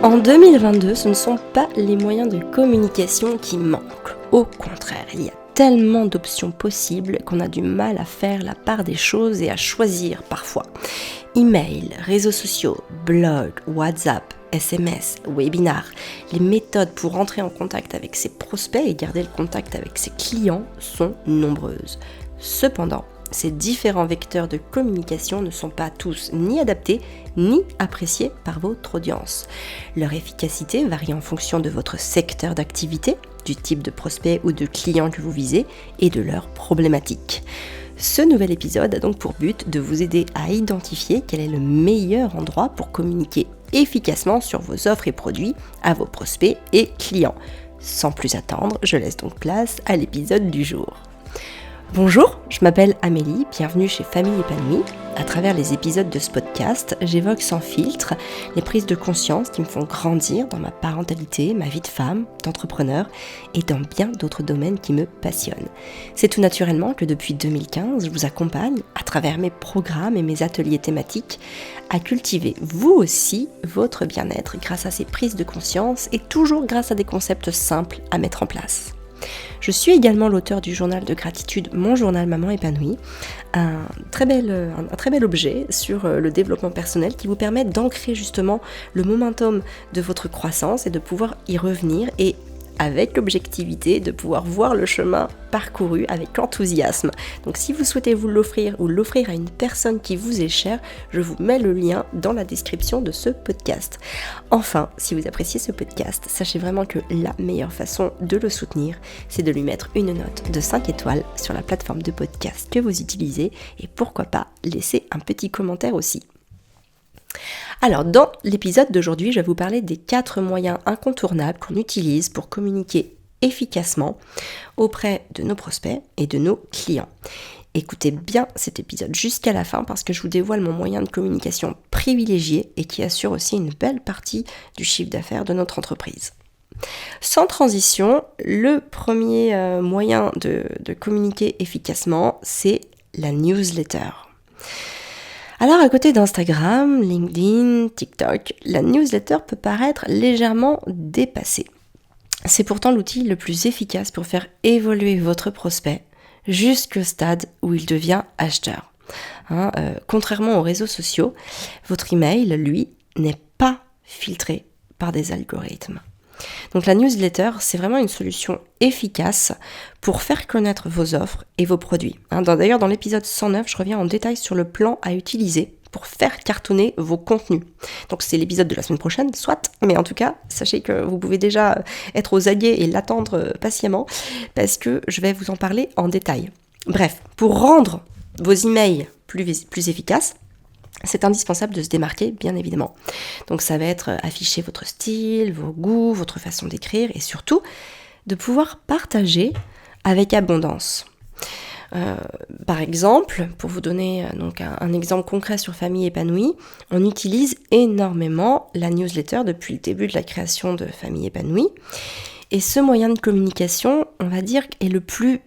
En 2022, ce ne sont pas les moyens de communication qui manquent. Au contraire, il y a tellement d'options possibles qu'on a du mal à faire la part des choses et à choisir parfois. Email, réseaux sociaux, blog, WhatsApp, SMS, webinar, les méthodes pour entrer en contact avec ses prospects et garder le contact avec ses clients sont nombreuses. Cependant, ces différents vecteurs de communication ne sont pas tous ni adaptés ni appréciés par votre audience. Leur efficacité varie en fonction de votre secteur d'activité, du type de prospect ou de client que vous visez et de leurs problématiques. Ce nouvel épisode a donc pour but de vous aider à identifier quel est le meilleur endroit pour communiquer efficacement sur vos offres et produits à vos prospects et clients. Sans plus attendre, je laisse donc place à l'épisode du jour. Bonjour, je m'appelle Amélie, bienvenue chez Famille Épanouie. À travers les épisodes de ce podcast, j'évoque sans filtre les prises de conscience qui me font grandir dans ma parentalité, ma vie de femme, d'entrepreneur et dans bien d'autres domaines qui me passionnent. C'est tout naturellement que depuis 2015, je vous accompagne, à travers mes programmes et mes ateliers thématiques, à cultiver vous aussi votre bien-être grâce à ces prises de conscience et toujours grâce à des concepts simples à mettre en place. Je suis également l'auteur du journal de gratitude Mon Journal Maman Épanouie, un très bel objet sur le développement personnel qui vous permet d'ancrer justement le momentum de votre croissance et de pouvoir y revenir et avec l'objectivité de pouvoir voir le chemin parcouru avec enthousiasme. Donc si vous souhaitez vous l'offrir ou l'offrir à une personne qui vous est chère, je vous mets le lien dans la description de ce podcast. Enfin, si vous appréciez ce podcast, sachez vraiment que la meilleure façon de le soutenir, c'est de lui mettre une note de 5 étoiles sur la plateforme de podcast que vous utilisez et pourquoi pas laisser un petit commentaire aussi. Alors, dans l'épisode d'aujourd'hui, je vais vous parler des 4 moyens incontournables qu'on utilise pour communiquer efficacement auprès de nos prospects et de nos clients. Écoutez bien cet épisode jusqu'à la fin parce que je vous dévoile mon moyen de communication privilégié et qui assure aussi une belle partie du chiffre d'affaires de notre entreprise. Sans transition, le premier moyen de communiquer efficacement, c'est la newsletter. Alors à côté d'Instagram, LinkedIn, TikTok, la newsletter peut paraître légèrement dépassée. C'est pourtant l'outil le plus efficace pour faire évoluer votre prospect jusqu'au stade où il devient acheteur. Contrairement aux réseaux sociaux, votre email, lui, n'est pas filtré par des algorithmes. Donc la newsletter, c'est vraiment une solution efficace pour faire connaître vos offres et vos produits. D'ailleurs, dans l'épisode 109, je reviens en détail sur le plan à utiliser pour faire cartonner vos contenus. Donc c'est l'épisode de la semaine prochaine, soit, mais en tout cas, sachez que vous pouvez déjà être aux aguets et l'attendre patiemment parce que je vais vous en parler en détail. Bref, pour rendre vos emails plus efficaces, c'est indispensable de se démarquer, bien évidemment. Donc ça va être afficher votre style, vos goûts, votre façon d'écrire et surtout de pouvoir partager avec abondance. Par exemple, pour vous donner donc un exemple concret sur Famille Épanouie, on utilise énormément la newsletter depuis le début de la création de Famille Épanouie. Et ce moyen de communication, on va dire, est le plus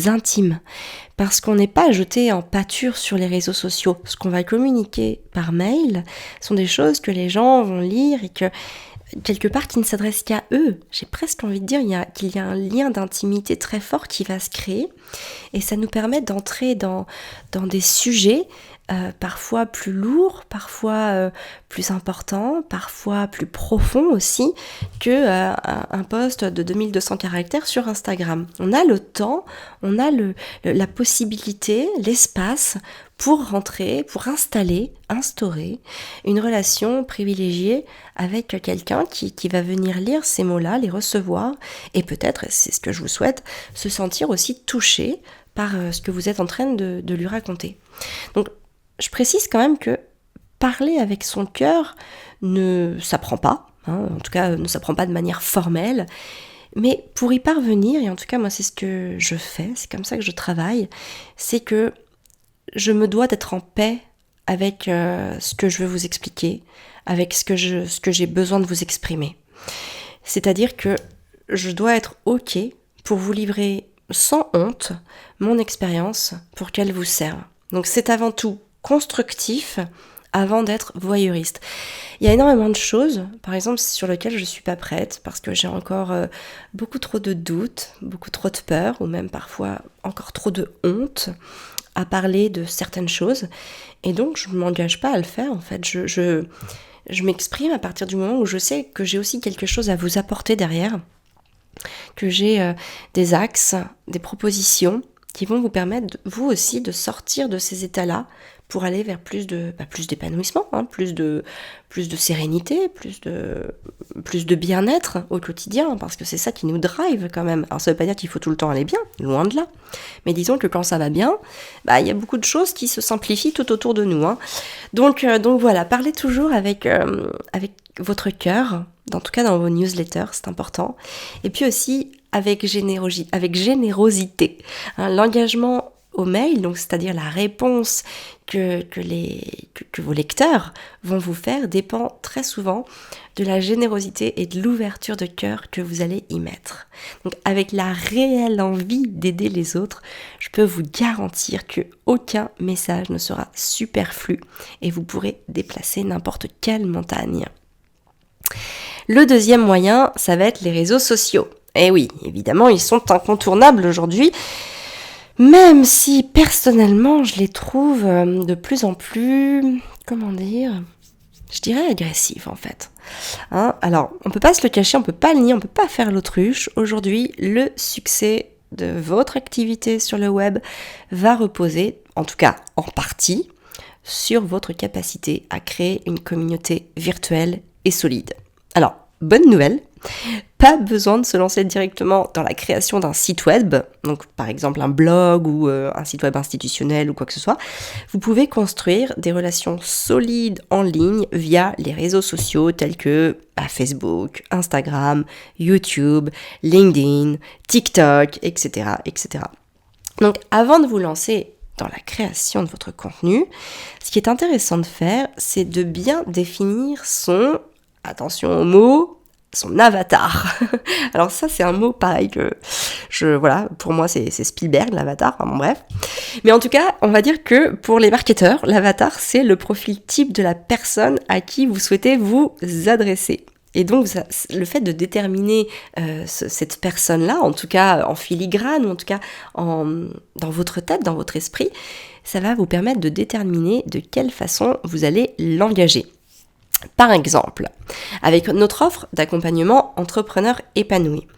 intime, parce qu'on n'est pas jeté en pâture sur les réseaux sociaux. Ce qu'on va communiquer par mail sont des choses que les gens vont lire et que, quelque part, qui ne s'adressent qu'à eux. J'ai presque envie de dire qu'il y a un lien d'intimité très fort qui va se créer et ça nous permet d'entrer dans des sujets parfois plus lourds, parfois plus importants, parfois plus profonds aussi que un post de 2200 caractères sur Instagram. On a le temps, on a la possibilité, l'espace pour rentrer, pour instaurer une relation privilégiée avec quelqu'un qui va venir lire ces mots-là, les recevoir et peut-être, c'est ce que je vous souhaite, se sentir aussi touché par ce que vous êtes en train de lui raconter. Donc, je précise quand même que parler avec son cœur ne s'apprend pas, en tout cas ne s'apprend pas de manière formelle, mais pour y parvenir, et en tout cas moi c'est ce que je fais, c'est comme ça que je travaille, c'est que je me dois d'être en paix avec ce que je veux vous expliquer, avec ce que j'ai besoin de vous exprimer. C'est-à-dire que je dois être OK pour vous livrer sans honte mon expérience pour qu'elle vous serve. Donc c'est avant tout constructif, avant d'être voyeuriste. Il y a énormément de choses, par exemple, sur lesquelles je ne suis pas prête parce que j'ai encore beaucoup trop de doutes, beaucoup trop de peur ou même parfois encore trop de honte à parler de certaines choses. Et donc, je ne m'engage pas à le faire, en fait. Je m'exprime à partir du moment où je sais que j'ai aussi quelque chose à vous apporter derrière, que j'ai des axes, des propositions qui vont vous permettre, vous aussi, de sortir de ces états-là pour aller vers plus d'épanouissement, plus de sérénité, plus de bien-être au quotidien, parce que c'est ça qui nous drive quand même. Alors ça veut pas dire qu'il faut tout le temps aller bien, loin de là. Mais disons que quand ça va bien, il y a beaucoup de choses qui se simplifient tout autour de nous. Donc voilà, parlez toujours avec votre cœur, en tout cas dans vos newsletters, c'est important. Et puis aussi avec générosité. L'engagement au mail, donc c'est-à-dire la réponse que vos lecteurs vont vous faire, dépend très souvent de la générosité et de l'ouverture de cœur que vous allez y mettre. Donc avec la réelle envie d'aider les autres, je peux vous garantir que aucun message ne sera superflu et vous pourrez déplacer n'importe quelle montagne. Le deuxième moyen, ça va être les réseaux sociaux. Et oui, évidemment, ils sont incontournables aujourd'hui, même si personnellement, je les trouve de plus en plus, je dirais agressifs en fait. Alors, on peut pas se le cacher, on peut pas le nier, on peut pas faire l'autruche. Aujourd'hui, le succès de votre activité sur le web va reposer, en tout cas en partie, sur votre capacité à créer une communauté virtuelle et solide. Alors, bonne nouvelle, pas besoin de se lancer directement dans la création d'un site web, donc par exemple un blog ou un site web institutionnel ou quoi que ce soit. Vous pouvez construire des relations solides en ligne via les réseaux sociaux tels que Facebook, Instagram, YouTube, LinkedIn, TikTok, etc., etc. Donc avant de vous lancer dans la création de votre contenu, ce qui est intéressant de faire, c'est de bien définir attention au mot, son avatar. Alors ça, c'est un mot pareil que pour moi, c'est Spielberg, l'avatar, bref. Mais en tout cas, on va dire que pour les marketeurs, l'avatar, c'est le profil type de la personne à qui vous souhaitez vous adresser. Et donc, le fait de déterminer cette personne-là, en tout cas en filigrane, ou en tout cas dans votre tête, dans votre esprit, ça va vous permettre de déterminer de quelle façon vous allez l'engager. Par exemple, avec notre offre d'accompagnement entrepreneur épanoui,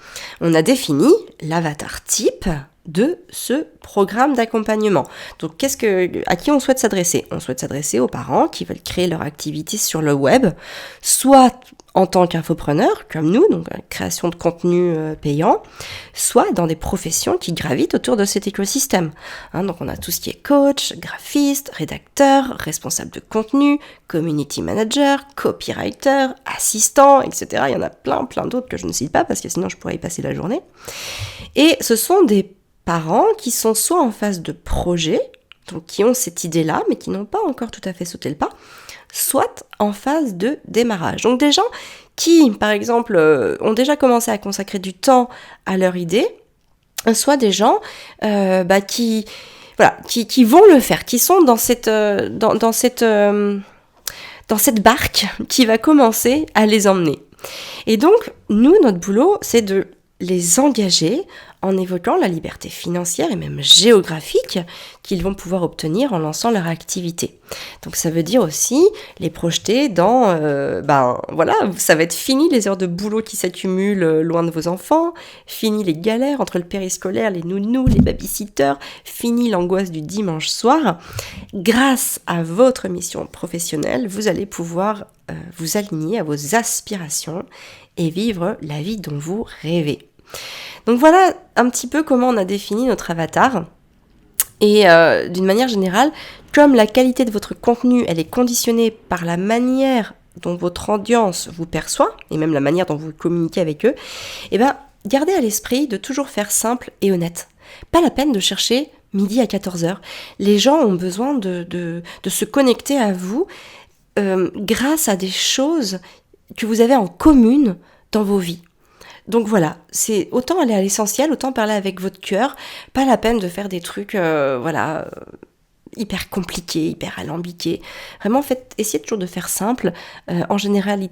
on a défini l'avatar type de ce programme d'accompagnement. Donc, à qui on souhaite s'adresser ? On souhaite s'adresser aux parents qui veulent créer leur activité sur le web, soit en tant qu'infopreneur, comme nous, donc création de contenu payant, soit dans des professions qui gravitent autour de cet écosystème. Donc on a tout ce qui est coach, graphiste, rédacteur, responsable de contenu, community manager, copywriter, assistant, etc. Il y en a plein d'autres que je ne cite pas parce que sinon je pourrais y passer la journée. Et ce sont des parents qui sont soit en phase de projet, donc qui ont cette idée-là, mais qui n'ont pas encore tout à fait sauté le pas, soit en phase de démarrage. Donc des gens qui, par exemple, ont déjà commencé à consacrer du temps à leur idée, soit des gens qui vont le faire, qui sont dans cette barque qui va commencer à les emmener. Et donc, nous, notre boulot, c'est de les engager en évoquant la liberté financière et même géographique qu'ils vont pouvoir obtenir en lançant leur activité. Donc ça veut dire aussi les projeter dans, ça va être fini les heures de boulot qui s'accumulent loin de vos enfants, fini les galères entre le périscolaire, les nounous, les babysitters, fini l'angoisse du dimanche soir. Grâce à votre mission professionnelle, vous allez pouvoir vous aligner à vos aspirations et vivre la vie dont vous rêvez. Donc voilà un petit peu comment on a défini notre avatar. Et d'une manière générale, comme la qualité de votre contenu, elle est conditionnée par la manière dont votre audience vous perçoit, et même la manière dont vous communiquez avec eux, gardez à l'esprit de toujours faire simple et honnête. Pas la peine de chercher midi à 14h. Les gens ont besoin de se connecter à vous grâce à des choses que vous avez en commune dans vos vies. Donc voilà, c'est autant aller à l'essentiel, autant parler avec votre cœur, pas la peine de faire des trucs hyper compliqué, hyper alambiqué. Vraiment, essayez toujours de faire simple. En général,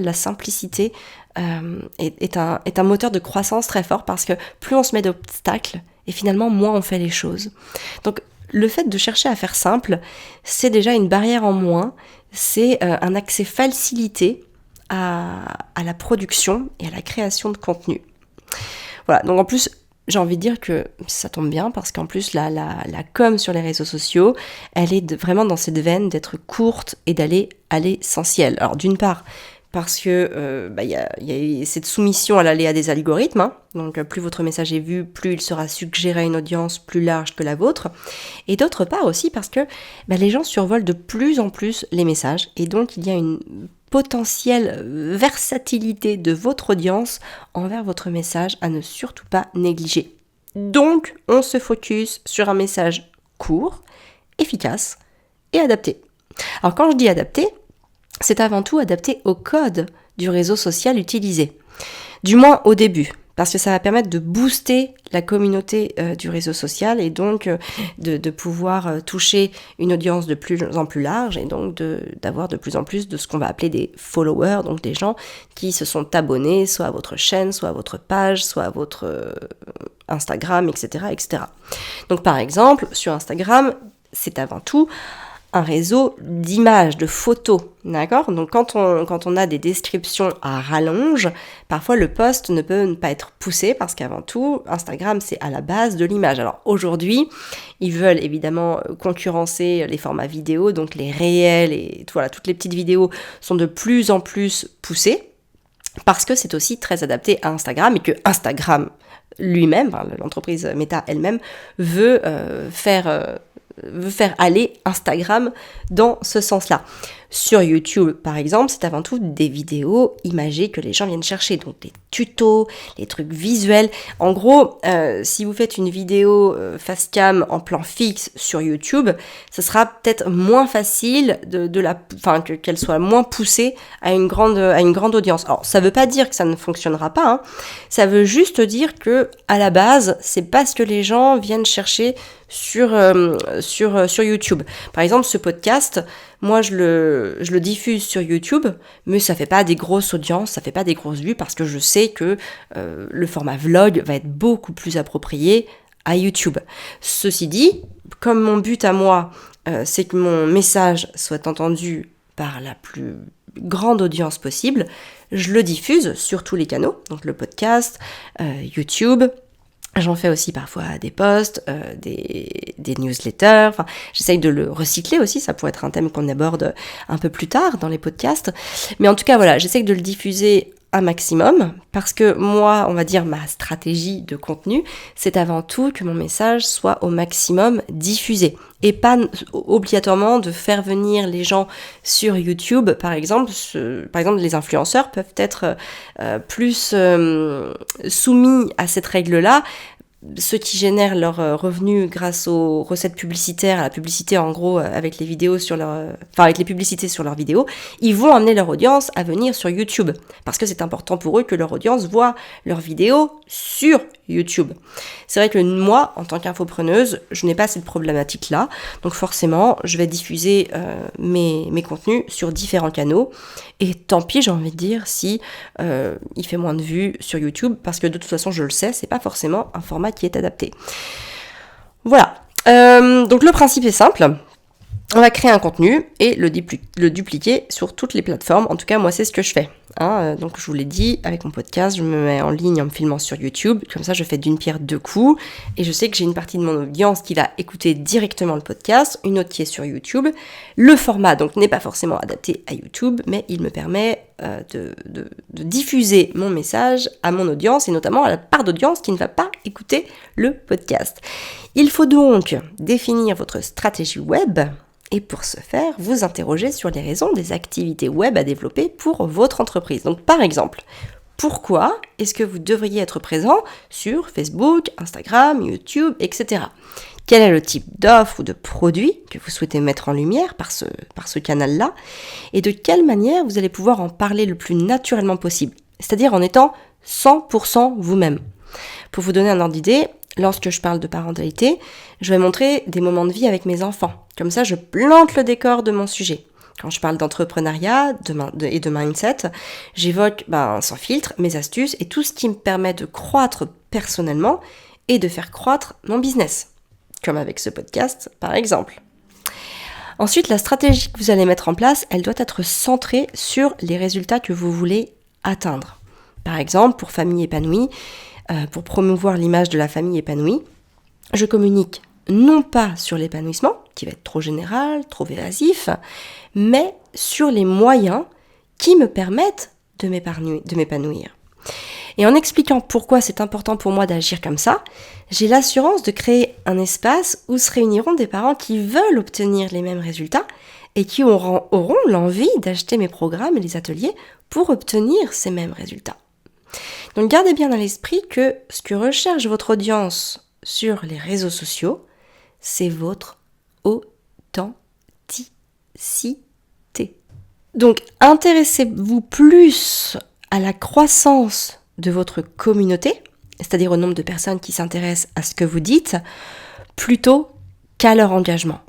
la simplicité est un moteur de croissance très fort parce que plus on se met d'obstacles et finalement moins on fait les choses. Donc, le fait de chercher à faire simple, c'est déjà une barrière en moins, c'est un accès facilité à la production et à la création de contenu. Voilà, donc en plus, j'ai envie de dire que ça tombe bien parce qu'en plus, la com sur les réseaux sociaux, elle est vraiment dans cette veine d'être courte et d'aller à l'essentiel. Alors d'une part, parce que y a cette soumission à l'aléa des algorithmes, hein. Donc plus votre message est vu, plus il sera suggéré à une audience plus large que la vôtre. Et d'autre part aussi parce que les gens survolent de plus en plus les messages et donc il y a une potentielle versatilité de votre audience envers votre message à ne surtout pas négliger. Donc, on se focus sur un message court, efficace et adapté. Alors quand je dis adapté, c'est avant tout adapté au code du réseau social utilisé. Du moins au début, parce que ça va permettre de booster la communauté du réseau social et donc de pouvoir toucher une audience de plus en plus large et donc d'avoir de plus en plus de ce qu'on va appeler des followers, donc des gens qui se sont abonnés soit à votre chaîne, soit à votre page, soit à votre Instagram, etc., etc. Donc par exemple, sur Instagram, c'est avant tout un réseau d'images, de photos, d'accord ? Donc quand on a des descriptions à rallonge, parfois le post ne peut pas être poussé parce qu'avant tout, Instagram c'est à la base de l'image. Alors aujourd'hui, ils veulent évidemment concurrencer les formats vidéo, donc les réels et voilà, toutes les petites vidéos sont de plus en plus poussées parce que c'est aussi très adapté à Instagram et que Instagram lui-même, l'entreprise Meta elle-même, veut faire aller Instagram dans ce sens-là. Sur YouTube, par exemple, c'est avant tout des vidéos imagées que les gens viennent chercher, donc des tutos, les trucs visuels. En gros, si vous faites une vidéo face cam en plan fixe sur YouTube, ce sera peut-être moins facile qu'elle soit moins poussée à une grande audience. Alors, ça veut pas dire que ça ne fonctionnera pas, hein. Ça veut juste dire que à la base, c'est pas ce que les gens viennent chercher sur YouTube. Par exemple, ce podcast, moi je le diffuse sur YouTube, mais ça fait pas des grosses audiences, ça fait pas des grosses vues parce que je sais que le format vlog va être beaucoup plus approprié à YouTube. Ceci dit, comme mon but à moi, c'est que mon message soit entendu par la plus grande audience possible, je le diffuse sur tous les canaux, donc le podcast, YouTube. J'en fais aussi parfois des posts, des newsletters, enfin, j'essaye de le recycler aussi, ça pourrait être un thème qu'on aborde un peu plus tard dans les podcasts. Mais en tout cas, voilà, j'essaye de le diffuser un maximum parce que moi, on va dire ma stratégie de contenu, c'est avant tout que mon message soit au maximum diffusé et pas obligatoirement de faire venir les gens sur YouTube. Par exemple, les influenceurs peuvent être plus soumis à cette règle-là. Ceux qui génèrent leurs revenus grâce aux recettes publicitaires, à la publicité en gros avec les vidéos avec les publicités sur leurs vidéos, ils vont amener leur audience à venir sur YouTube parce que c'est important pour eux que leur audience voit leurs vidéos sur YouTube. C'est vrai que moi, en tant qu'infopreneuse, je n'ai pas cette problématique-là, donc forcément, je vais diffuser mes contenus sur différents canaux et tant pis, j'ai envie de dire, si il fait moins de vues sur YouTube parce que de toute façon, je le sais, c'est pas forcément un format qui est adapté. Voilà. Donc le principe est simple. On va créer un contenu et le dupliquer sur toutes les plateformes. En tout cas, moi, c'est ce que je fais. Donc, je vous l'ai dit, avec mon podcast, je me mets en ligne en me filmant sur YouTube. Comme ça, je fais d'une pierre deux coups. Et je sais que j'ai une partie de mon audience qui va écouter directement le podcast, une autre qui est sur YouTube. Le format, donc, n'est pas forcément adapté à YouTube, mais il me permet de diffuser mon message à mon audience et notamment à la part d'audience qui ne va pas écouter le podcast. Il faut donc définir votre stratégie web. Et pour ce faire, vous interrogez sur les raisons des activités web à développer pour votre entreprise. Donc par exemple, pourquoi est-ce que vous devriez être présent sur Facebook, Instagram, YouTube, etc. Quel est le type d'offre ou de produit que vous souhaitez mettre en lumière par ce canal-là? Et de quelle manière vous allez pouvoir en parler le plus naturellement possible? C'est-à-dire en étant 100% vous-même. Pour vous donner un ordre d'idée, lorsque je parle de parentalité, je vais montrer des moments de vie avec mes enfants. Comme ça, je plante le décor de mon sujet. Quand je parle d'entrepreneuriat et de mindset, j'évoque sans filtre mes astuces et tout ce qui me permet de croître personnellement et de faire croître mon business. Comme avec ce podcast, par exemple. Ensuite, la stratégie que vous allez mettre en place, elle doit être centrée sur les résultats que vous voulez atteindre. Par exemple, pour Famille épanouie, pour promouvoir l'image de la famille épanouie, je communique non pas sur l'épanouissement, qui va être trop général, trop évasif, mais sur les moyens qui me permettent de m'épanouir. Et en expliquant pourquoi c'est important pour moi d'agir comme ça, j'ai l'assurance de créer un espace où se réuniront des parents qui veulent obtenir les mêmes résultats et qui auront l'envie d'acheter mes programmes et les ateliers pour obtenir ces mêmes résultats. Donc gardez bien à l'esprit que ce que recherche votre audience sur les réseaux sociaux, c'est votre authenticité. Donc intéressez-vous plus à la croissance de votre communauté, c'est-à-dire au nombre de personnes qui s'intéressent à ce que vous dites, plutôt qu'à leur engagement.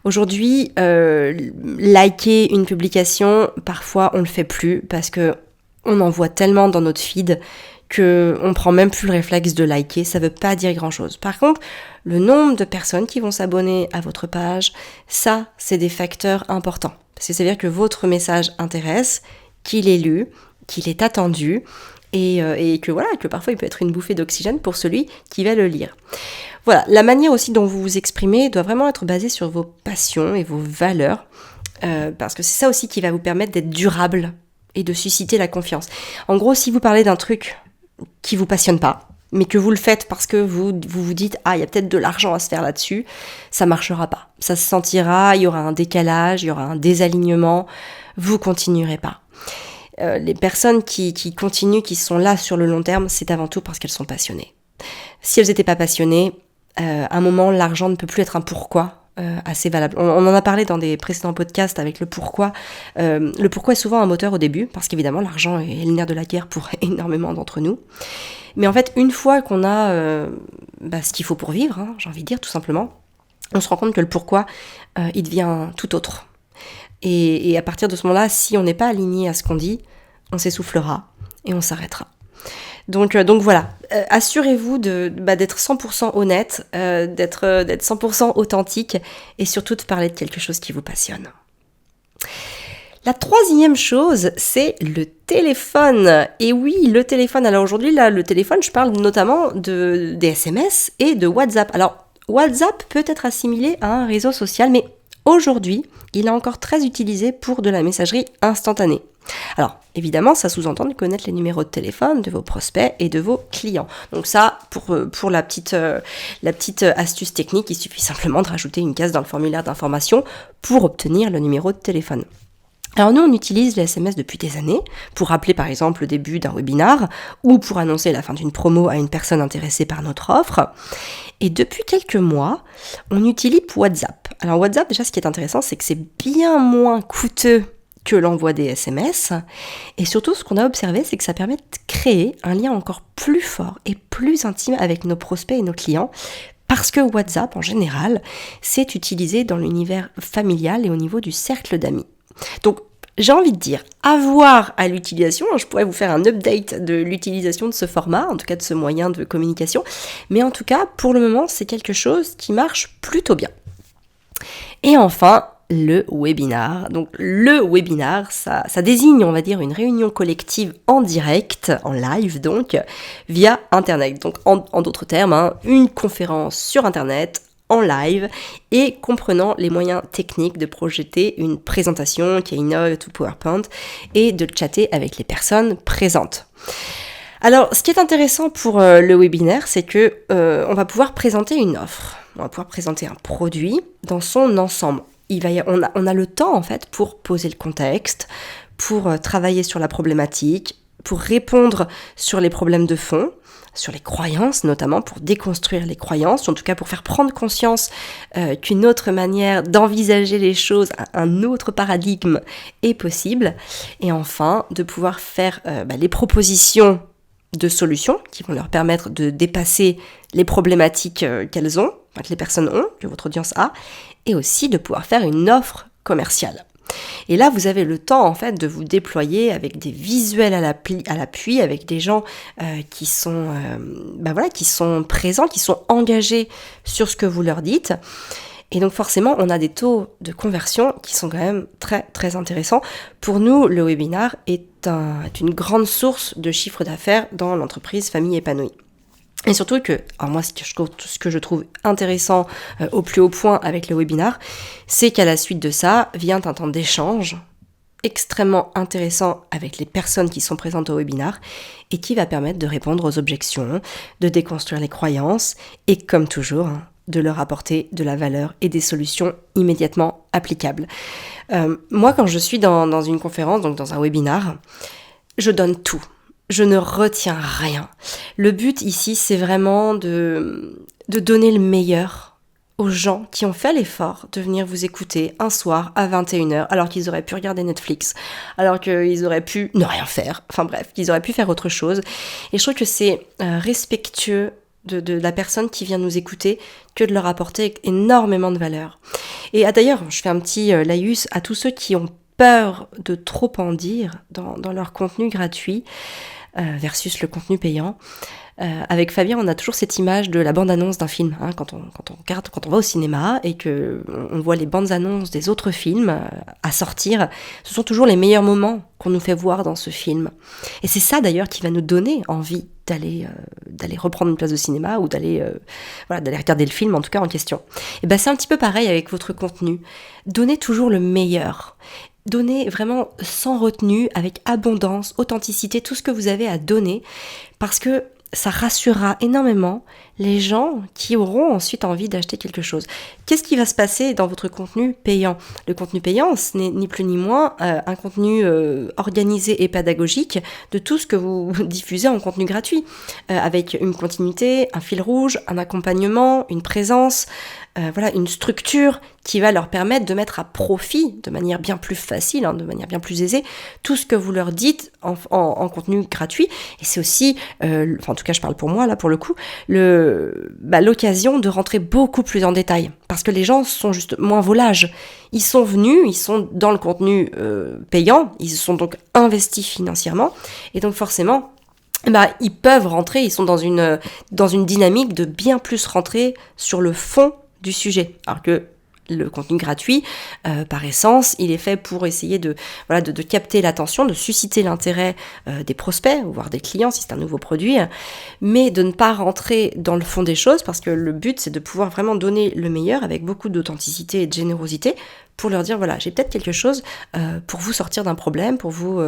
Aujourd'hui, liker une publication, parfois on ne le fait plus parce que on en voit tellement dans notre feed qu'on ne prend même plus le réflexe de liker, ça ne veut pas dire grand-chose. Par contre, le nombre de personnes qui vont s'abonner à votre page, ça, c'est des facteurs importants. Parce que ça veut dire que votre message intéresse, qu'il est lu, qu'il est attendu, et que parfois il peut être une bouffée d'oxygène pour celui qui va le lire. Voilà, la manière aussi dont vous vous exprimez doit vraiment être basée sur vos passions et vos valeurs, parce que c'est ça aussi qui va vous permettre d'être durable et de susciter la confiance. En gros, si vous parlez d'un truc qui vous passionne pas, mais que vous le faites parce que vous dites « Ah, il y a peut-être de l'argent à se faire là-dessus », ça marchera pas. Ça se sentira, il y aura un décalage, il y aura un désalignement, vous continuerez pas. Les personnes qui continuent, qui sont là sur le long terme, c'est avant tout parce qu'elles sont passionnées. Si elles n'étaient pas passionnées, à un moment, l'argent ne peut plus être un pourquoi assez valable. On en a parlé dans des précédents podcasts avec le pourquoi. Le pourquoi est souvent un moteur au début, parce qu'évidemment, l'argent est le nerf de la guerre pour énormément d'entre nous. Mais en fait, une fois qu'on a ce qu'il faut pour vivre, j'ai envie de dire tout simplement, on se rend compte que le pourquoi, il devient tout autre. Et à partir de ce moment-là, si on n'est pas aligné à ce qu'on dit, on s'essoufflera et on s'arrêtera. Donc voilà, assurez-vous d'être 100% honnête, d'être 100% authentique et surtout de parler de quelque chose qui vous passionne. La troisième chose, c'est le téléphone. Et oui, le téléphone. Alors aujourd'hui, là, le téléphone, je parle notamment des SMS et de WhatsApp. Alors, WhatsApp peut être assimilé à un réseau social, mais aujourd'hui, il est encore très utilisé pour de la messagerie instantanée. Alors, évidemment, ça sous-entend de connaître les numéros de téléphone de vos prospects et de vos clients. Donc ça, pour la petite astuce technique, il suffit simplement de rajouter une case dans le formulaire d'information pour obtenir le numéro de téléphone. Alors nous, on utilise les SMS depuis des années pour rappeler par exemple le début d'un webinar ou pour annoncer la fin d'une promo à une personne intéressée par notre offre. Et depuis quelques mois, on utilise WhatsApp. Alors WhatsApp, déjà, ce qui est intéressant, c'est que c'est bien moins coûteux que l'envoi des SMS. Et surtout, ce qu'on a observé, c'est que ça permet de créer un lien encore plus fort et plus intime avec nos prospects et nos clients. Parce que WhatsApp, en général, c'est utilisé dans l'univers familial et au niveau du cercle d'amis. Donc, j'ai envie de dire, à voir à l'utilisation, je pourrais vous faire un update de l'utilisation de ce format, en tout cas de ce moyen de communication, mais en tout cas, pour le moment, c'est quelque chose qui marche plutôt bien. Et enfin, le webinar. Donc, le webinar, ça désigne, on va dire, une réunion collective en direct, en live donc, via Internet. Donc, en d'autres termes, une conférence sur Internet, en live et comprenant les moyens techniques de projeter une présentation, Keynote ou PowerPoint et de chatter avec les personnes présentes. Alors, ce qui est intéressant pour le webinaire, c'est que on va pouvoir présenter une offre, on va pouvoir présenter un produit dans son ensemble. On a le temps en fait pour poser le contexte, pour travailler sur la problématique, pour répondre sur les problèmes de fond, sur les croyances notamment, pour déconstruire les croyances, en tout cas pour faire prendre conscience qu'une autre manière d'envisager les choses, un autre paradigme est possible, et enfin de pouvoir faire les propositions de solutions qui vont leur permettre de dépasser les problématiques qu'elles ont, que les personnes ont, que votre audience a, et aussi de pouvoir faire une offre commerciale. Et là, vous avez le temps en fait de vous déployer avec des visuels à l'appui, avec des gens qui sont présents, qui sont engagés sur ce que vous leur dites. Et donc forcément, on a des taux de conversion qui sont quand même très très intéressants. Pour nous, le webinar est une grande source de chiffre d'affaires dans l'entreprise Famille Épanouie. Et surtout que, alors moi, ce que je trouve intéressant au plus haut point avec le webinar, c'est qu'à la suite de ça, vient un temps d'échange extrêmement intéressant avec les personnes qui sont présentes au webinar et qui va permettre de répondre aux objections, de déconstruire les croyances et comme toujours, de leur apporter de la valeur et des solutions immédiatement applicables. Moi, quand je suis dans une conférence, donc dans un webinar, je donne tout. Je ne retiens rien. Le but ici, c'est vraiment de donner le meilleur aux gens qui ont fait l'effort de venir vous écouter un soir à 21h, alors qu'ils auraient pu regarder Netflix, alors qu'ils auraient pu ne rien faire, enfin bref, qu'ils auraient pu faire autre chose. Et je trouve que c'est respectueux de la personne qui vient nous écouter que de leur apporter énormément de valeur. Et d'ailleurs, je fais un petit laïus à tous ceux qui ont peur de trop en dire dans leur contenu gratuit versus le contenu payant. Avec Fabien, on a toujours cette image de la bande-annonce d'un film, quand on va au cinéma et que on voit les bandes-annonces des autres films à sortir, ce sont toujours les meilleurs moments qu'on nous fait voir dans ce film. Et c'est ça d'ailleurs qui va nous donner envie d'aller reprendre une place de cinéma ou d'aller regarder le film en tout cas en question. Et ben c'est un petit peu pareil avec votre contenu. Donnez toujours le meilleur. Donnez vraiment sans retenue, avec abondance, authenticité, tout ce que vous avez à donner, parce que ça rassurera énormément les gens qui auront ensuite envie d'acheter quelque chose. Qu'est-ce qui va se passer dans votre contenu payant ? Le contenu payant, ce n'est ni plus ni moins un contenu organisé et pédagogique de tout ce que vous diffusez en contenu gratuit, avec une continuité, un fil rouge, un accompagnement, une présence, une structure qui va leur permettre de mettre à profit de manière bien plus facile, de manière bien plus aisée, tout ce que vous leur dites en contenu gratuit. Et c'est aussi, en tout cas je parle pour moi là pour le coup, l'occasion de rentrer beaucoup plus en détail. Parce que les gens sont juste moins volages. Ils sont venus, ils sont dans le contenu payant, ils sont donc investis financièrement. Et donc forcément, ils peuvent rentrer, ils sont dans une dynamique de bien plus rentrer sur le fond du sujet. Alors que le contenu gratuit, par essence, il est fait pour essayer de capter l'attention, de susciter l'intérêt des prospects, voire des clients si c'est un nouveau produit, mais de ne pas rentrer dans le fond des choses, parce que le but, c'est de pouvoir vraiment donner le meilleur avec beaucoup d'authenticité et de générosité, pour leur dire, j'ai peut-être quelque chose pour vous sortir d'un problème, pour vous,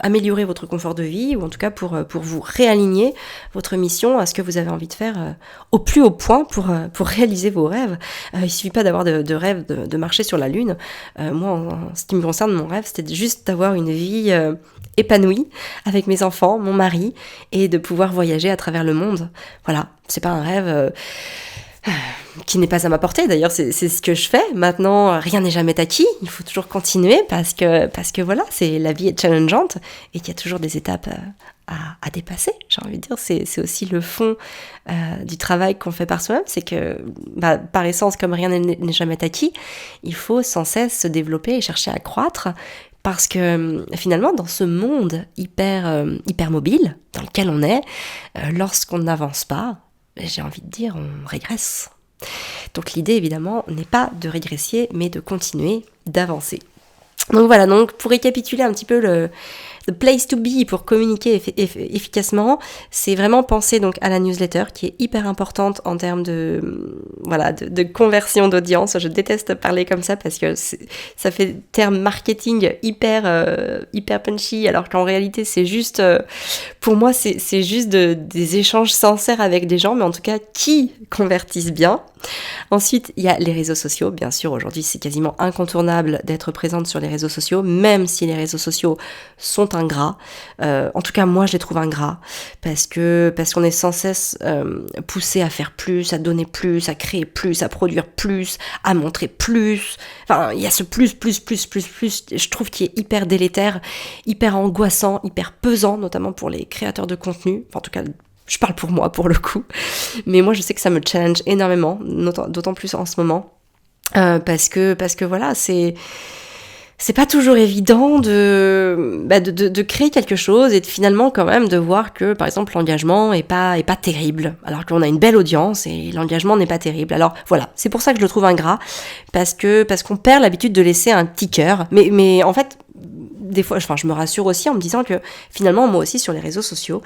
améliorer votre confort de vie, ou en tout cas pour vous réaligner votre mission à ce que vous avez envie de faire au plus haut point pour réaliser vos rêves. Il suffit pas d'avoir de rêve de marcher sur la lune. Moi, en ce qui me concerne, mon rêve, c'était juste d'avoir une vie épanouie avec mes enfants, mon mari, et de pouvoir voyager à travers le monde. Voilà, c'est pas un rêve qui n'est pas à ma portée. D'ailleurs, c'est ce que je fais. Maintenant, rien n'est jamais acquis. Il faut toujours continuer parce que voilà, la vie est challengeante et qu'il y a toujours des étapes à dépasser. J'ai envie de dire, c'est aussi le fond du travail qu'on fait par soi-même. C'est que, par essence, comme rien n'est jamais acquis, il faut sans cesse se développer et chercher à croître. Parce que finalement, dans ce monde hyper mobile dans lequel on est, lorsqu'on n'avance pas, j'ai envie de dire, on régresse. Donc l'idée, évidemment, n'est pas de régresser, mais de continuer d'avancer. Donc voilà, pour récapituler un petit peu le place to be pour communiquer efficacement, c'est vraiment penser donc à la newsletter qui est hyper importante en termes de conversion d'audience. Je déteste parler comme ça parce que ça fait terme marketing hyper punchy, alors qu'en réalité c'est juste, pour moi c'est juste des échanges sincères avec des gens, mais en tout cas qui convertissent bien. Ensuite, il y a les réseaux sociaux. Bien sûr, aujourd'hui, c'est quasiment incontournable d'être présente sur les réseaux sociaux, même si les réseaux sociaux sont ingrats. En tout cas, moi, je les trouve ingrats parce qu'on est sans cesse poussé à faire plus, à donner plus, à créer plus, à produire plus, à montrer plus. Enfin, il y a ce plus, je trouve qui est hyper délétère, hyper angoissant, hyper pesant, notamment pour les créateurs de contenu. Enfin, en tout cas, je parle pour moi, pour le coup. Mais moi, je sais que ça me challenge énormément, d'autant plus en ce moment. Parce que voilà, c'est pas toujours évident de créer quelque chose et finalement quand même de voir que par exemple l'engagement est pas terrible alors qu'on a une belle audience et l'engagement n'est pas terrible. Alors voilà, c'est pour ça que je le trouve ingrat parce qu'on perd l'habitude de laisser un petit cœur. Mais en fait, des fois, je me rassure aussi en me disant que finalement, moi aussi sur les réseaux sociaux,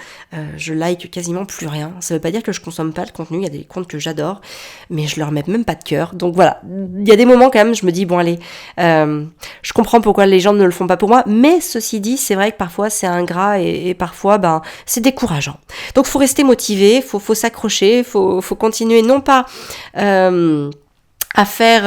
je like quasiment plus rien. Ça veut pas dire que je consomme pas le contenu, il y a des comptes que j'adore, mais je leur mets même pas de cœur. Donc voilà, il y a des moments quand même, je me dis, bon allez, je comprends pourquoi les gens ne le font pas pour moi, mais ceci dit, c'est vrai que parfois c'est ingrat et parfois, c'est décourageant. Donc faut rester motivé, faut s'accrocher, faut continuer, non pas... à faire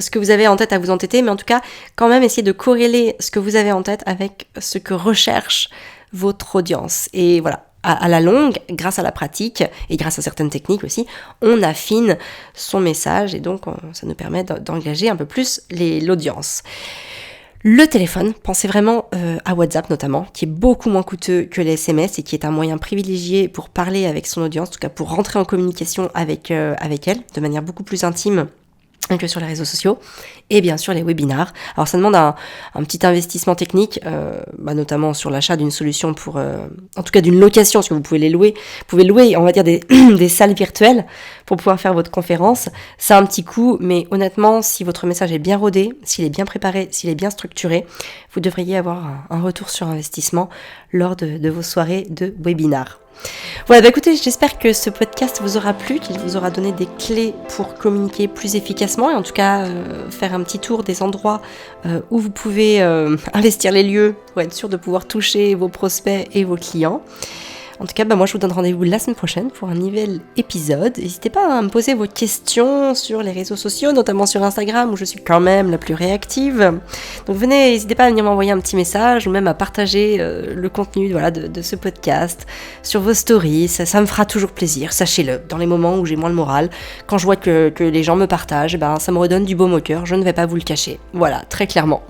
ce que vous avez en tête, à vous entêter, mais en tout cas, quand même essayer de corréler ce que vous avez en tête avec ce que recherche votre audience. Et voilà, à la longue, grâce à la pratique et grâce à certaines techniques aussi, on affine son message et donc ça nous permet d'engager un peu plus l'audience. Le téléphone, pensez vraiment à WhatsApp notamment, qui est beaucoup moins coûteux que les SMS et qui est un moyen privilégié pour parler avec son audience, en tout cas pour rentrer en communication avec elle, de manière beaucoup plus intime que sur les réseaux sociaux, et bien sûr les webinars. Alors ça demande un petit investissement technique, notamment sur l'achat d'une solution pour, en tout cas d'une location, parce que vous pouvez louer, on va dire des salles virtuelles pour pouvoir faire votre conférence. Ça a un petit coût, mais honnêtement, si votre message est bien rodé, s'il est bien préparé, s'il est bien structuré, vous devriez avoir un retour sur investissement lors de vos soirées de webinars. Voilà, écoutez, j'espère que ce podcast vous aura plu, qu'il vous aura donné des clés pour communiquer plus efficacement et en tout cas faire un petit tour des endroits où vous pouvez investir les lieux pour être sûr de pouvoir toucher vos prospects et vos clients. En tout cas, moi je vous donne rendez-vous la semaine prochaine pour un nouvel épisode. N'hésitez pas à me poser vos questions sur les réseaux sociaux, notamment sur Instagram où je suis quand même la plus réactive. Donc n'hésitez pas à venir m'envoyer un petit message ou même à partager le contenu de ce podcast sur vos stories. Ça me fera toujours plaisir, sachez-le. Dans les moments où j'ai moins le moral, quand je vois que les gens me partagent, ça me redonne du baume au cœur, je ne vais pas vous le cacher. Voilà, très clairement.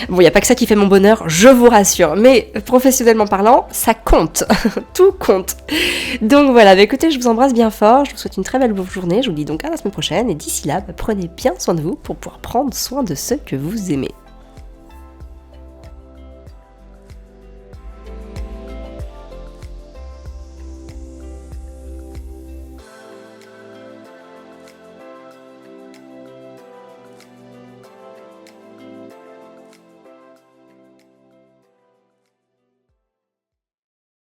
Bon, il n'y a pas que ça qui fait mon bonheur, je vous rassure, mais professionnellement parlant, ça compte. Tout compte. Donc voilà, écoutez, je vous embrasse bien fort, je vous souhaite une très belle journée, je vous dis donc à la semaine prochaine et d'ici là, prenez bien soin de vous pour pouvoir prendre soin de ceux que vous aimez.